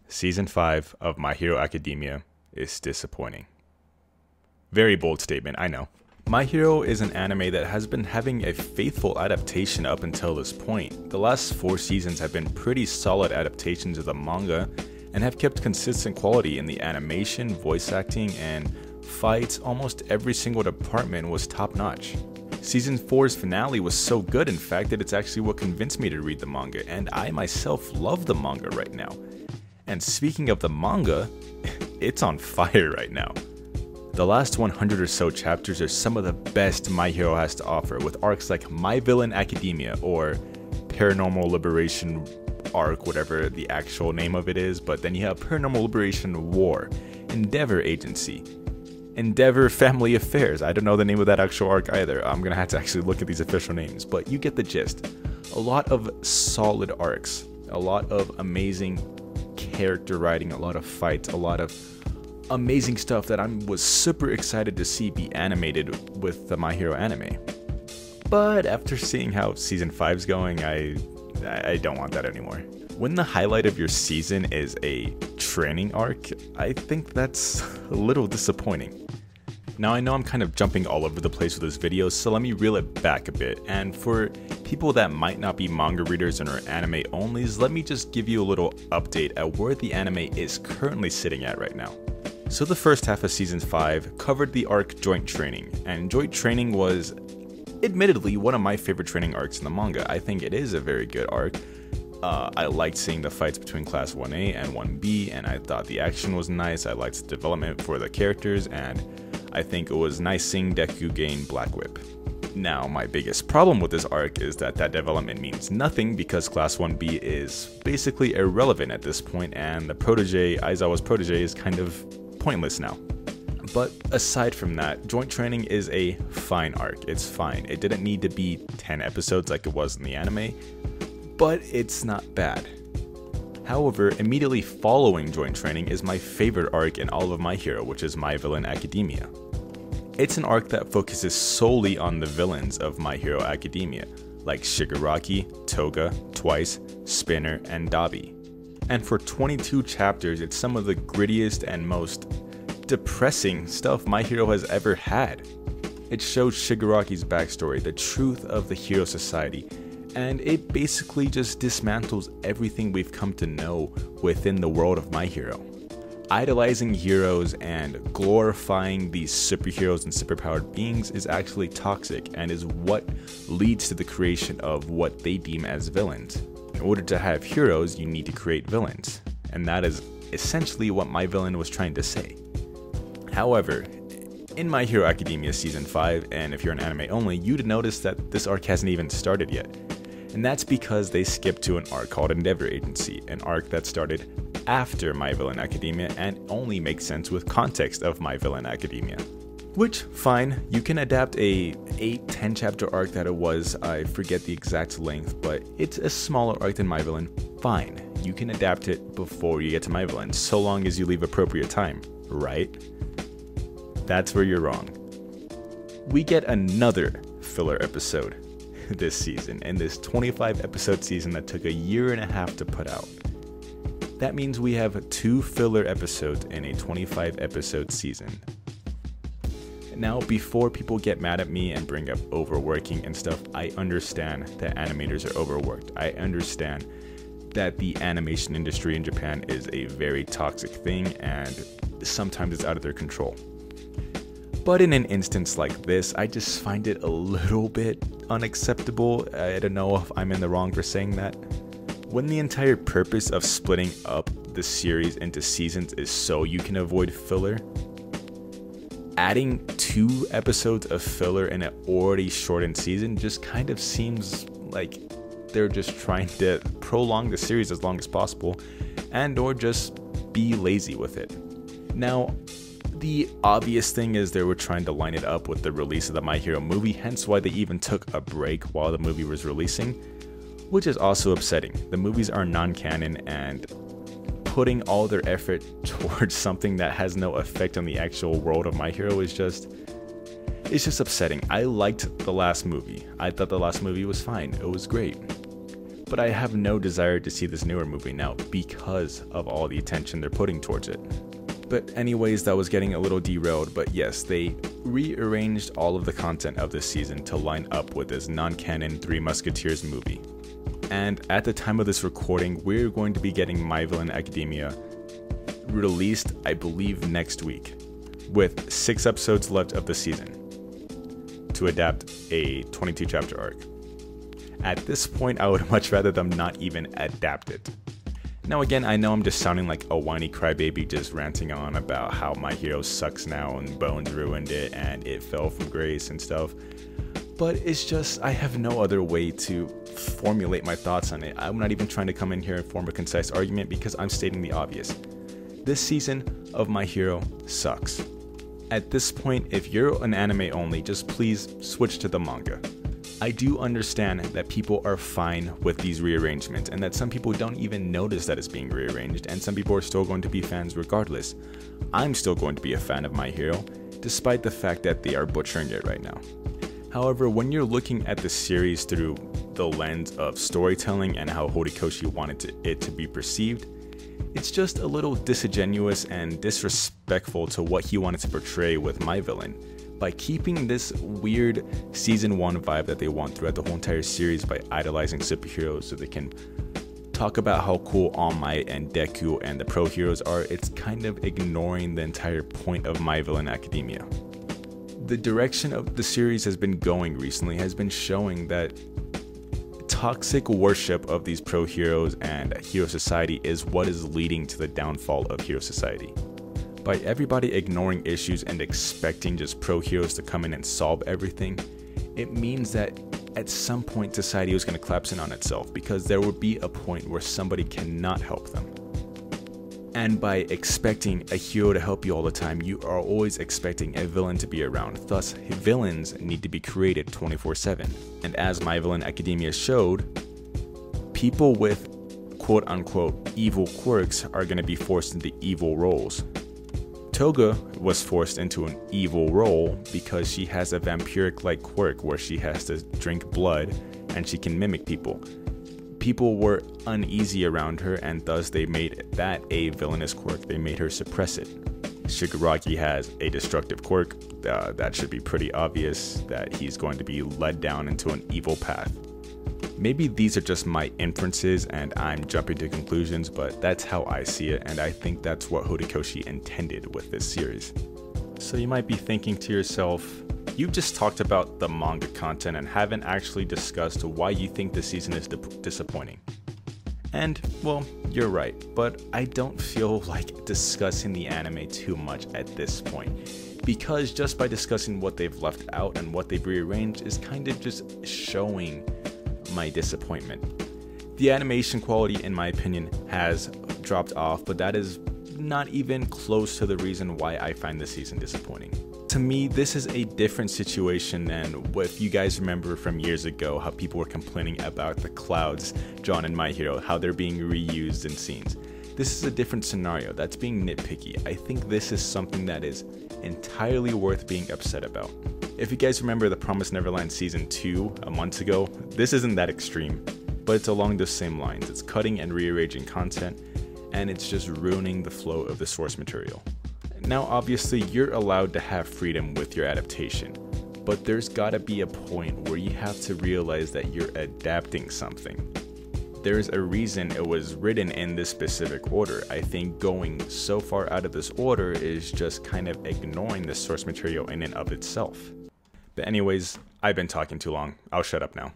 Season 5 of My Hero Academia is disappointing. Very bold statement, I know. My Hero is an anime that has been having a faithful adaptation up until this point. The last 4 seasons have been pretty solid adaptations of the manga and have kept consistent quality in the animation, voice acting, and fights. Almost every single department was top notch. Season 4's finale was so good, in fact, that it's actually what convinced me to read the manga, and I myself love the manga right now. And speaking of the manga, it's on fire right now. The last 100 or so chapters are some of the best My Hero has to offer, with arcs like My Villain Academia or Paranormal Liberation arc, whatever the actual name of it is, but then you have Paranormal Liberation War, Endeavor Agency, Endeavor Family Affairs. I don't know the name of that actual arc either. I'm gonna have to actually look at these official names, but you get the gist. A lot of solid arcs, a lot of amazing character writing, a lot of fights, a lot of amazing stuff that I was super excited to see be animated with the My Hero anime. But after seeing how season 5's going, I don't want that anymore. When the highlight of your season is a training arc, I think that's a little disappointing. Now I know I'm kind of jumping all over the place with this video, so let me reel it back a bit. And for people that might not be manga readers and are anime onlys, let me just give you a little update at where the anime is currently sitting at right now. So the first half of season 5 covered the arc Joint Training, and Joint Training was admittedly one of my favorite training arcs in the manga. I think it is a very good arc. I liked seeing the fights between Class 1A and 1B, and I thought the action was nice. I liked the development for the characters, and I think it was nice seeing Deku gain Black Whip. Now, my biggest problem with this arc is that development means nothing because Class 1B is basically irrelevant at this point, and the protege, Aizawa's protege, is kind of pointless now. But aside from that, Joint Training is a fine arc. It's fine. It didn't need to be 10 episodes like it was in the anime, but it's not bad. However, immediately following Joint Training is my favorite arc in all of My Hero, which is My Villain Academia. It's an arc that focuses solely on the villains of My Hero Academia, like Shigaraki, Toga, Twice, Spinner, and Dabi. And for 22 chapters, it's some of the grittiest and most depressing stuff My Hero has ever had. It shows Shigaraki's backstory, the truth of the Hero Society, and it basically just dismantles everything we've come to know within the world of My Hero. Idolizing heroes and glorifying these superheroes and superpowered beings is actually toxic and is what leads to the creation of what they deem as villains. In order to have heroes, you need to create villains, and that is essentially what My Villain was trying to say. However, in My Hero Academia Season 5, and if you're an anime only, you'd notice that this arc hasn't even started yet. And that's because they skipped to an arc called Endeavor Agency, an arc that started after My Villain Academia and only makes sense with context of My Villain Academia. Which, fine, you can adapt a 8-10 chapter arc that it was, I forget the exact length, but it's a smaller arc than My Villain, fine. You can adapt it before you get to My Villain, so long as you leave appropriate time, right? That's where you're wrong. We get another filler episode this season, in this 25 episode season that took a year and a half to put out. That means we have 2 filler episodes in a 25 episode season. Now, before people get mad at me and bring up overworking and stuff, I understand that animators are overworked. I understand that the animation industry in Japan is a very toxic thing and sometimes it's out of their control. But in an instance like this, I just find it a little bit unacceptable. I don't know if I'm in the wrong for saying that. When the entire purpose of splitting up the series into seasons is so you can avoid filler, adding 2 episodes of filler in an already shortened season just kind of seems like they're just trying to prolong the series as long as possible and or just be lazy with it. Now, the obvious thing is they were trying to line it up with the release of the My Hero movie, hence why they even took a break while the movie was releasing, which is also upsetting. The movies are non-canon, and putting all their effort towards something that has no effect on the actual world of My Hero is just upsetting. I liked the last movie. I thought the last movie was fine. It was great. but I have no desire to see this newer movie now because of all the attention they're putting towards it. But anyways, that was getting a little derailed, but yes, they rearranged all of the content of this season to line up with this non-canon Three Musketeers movie. And at the time of this recording, we're going to be getting My Villain Academia released, I believe, next week, with 6 episodes left of the season to adapt a 22 chapter arc. At this point, I would much rather them not even adapt it. Now again, I know I'm just sounding like a whiny crybaby just ranting on about how My Hero sucks now and Bones ruined it and it fell from grace and stuff, but it's just, I have no other way to formulate my thoughts on it. I'm not even trying to come in here and form a concise argument because I'm stating the obvious. This season of My Hero sucks. At this point, if you're an anime only, just please switch to the manga. I do understand that people are fine with these rearrangements and that some people don't even notice that it's being rearranged and some people are still going to be fans regardless. I'm still going to be a fan of My Hero, despite the fact that they are butchering it right now. However, when you're looking at the series through the lens of storytelling and how Horikoshi wanted it to be perceived, it's just a little disingenuous and disrespectful to what he wanted to portray with My Villain, by keeping this weird season 1 vibe that they want throughout the whole entire series by idolizing superheroes so they can talk about how cool All Might and Deku and the pro heroes are. It's kind of ignoring the entire point of My Villain Academia. The direction of the series has been going recently has been showing that toxic worship of these pro heroes and hero society is what is leading to the downfall of hero society. By everybody ignoring issues and expecting just pro heroes to come in and solve everything, it means that at some point society was going to collapse in on itself because there would be a point where somebody cannot help them. And by expecting a hero to help you all the time, you are always expecting a villain to be around. Thus, villains need to be created 24/7. And as My Villain Academia showed, people with quote-unquote evil quirks are going to be forced into evil roles. Toga was forced into an evil role because she has a vampiric-like quirk where she has to drink blood and she can mimic people. People were uneasy around her and thus they made that a villainous quirk. They made her suppress it. Shigaraki has a destructive quirk. That should be pretty obvious that he's going to be led down into an evil path. Maybe these are just my inferences and I'm jumping to conclusions, but that's how I see it, and I think that's what Horikoshi intended with this series. So you might be thinking to yourself, you just talked about the manga content and haven't actually discussed why you think this season is disappointing. And, well, you're right, but I don't feel like discussing the anime too much at this point, because just by discussing what they've left out and what they've rearranged is kind of just showing my disappointment. The animation quality, in my opinion, has dropped off, but that is not even close to the reason why I find this season disappointing. To me, this is a different situation than what, if you guys remember from years ago, how people were complaining about the clouds drawn in My Hero, how they're being reused in scenes. This is a different scenario that's being nitpicky. I think this is something that is entirely worth being upset about. If you guys remember the Promised Neverland Season 2 a month ago, this isn't that extreme, but it's along those same lines. It's cutting and rearranging content, and it's just ruining the flow of the source material. Now obviously you're allowed to have freedom with your adaptation, but there's gotta be a point where you have to realize that you're adapting something. There's a reason it was written in this specific order. I think going so far out of this order is just kind of ignoring the source material in and of itself. But anyways, I've been talking too long. I'll shut up now.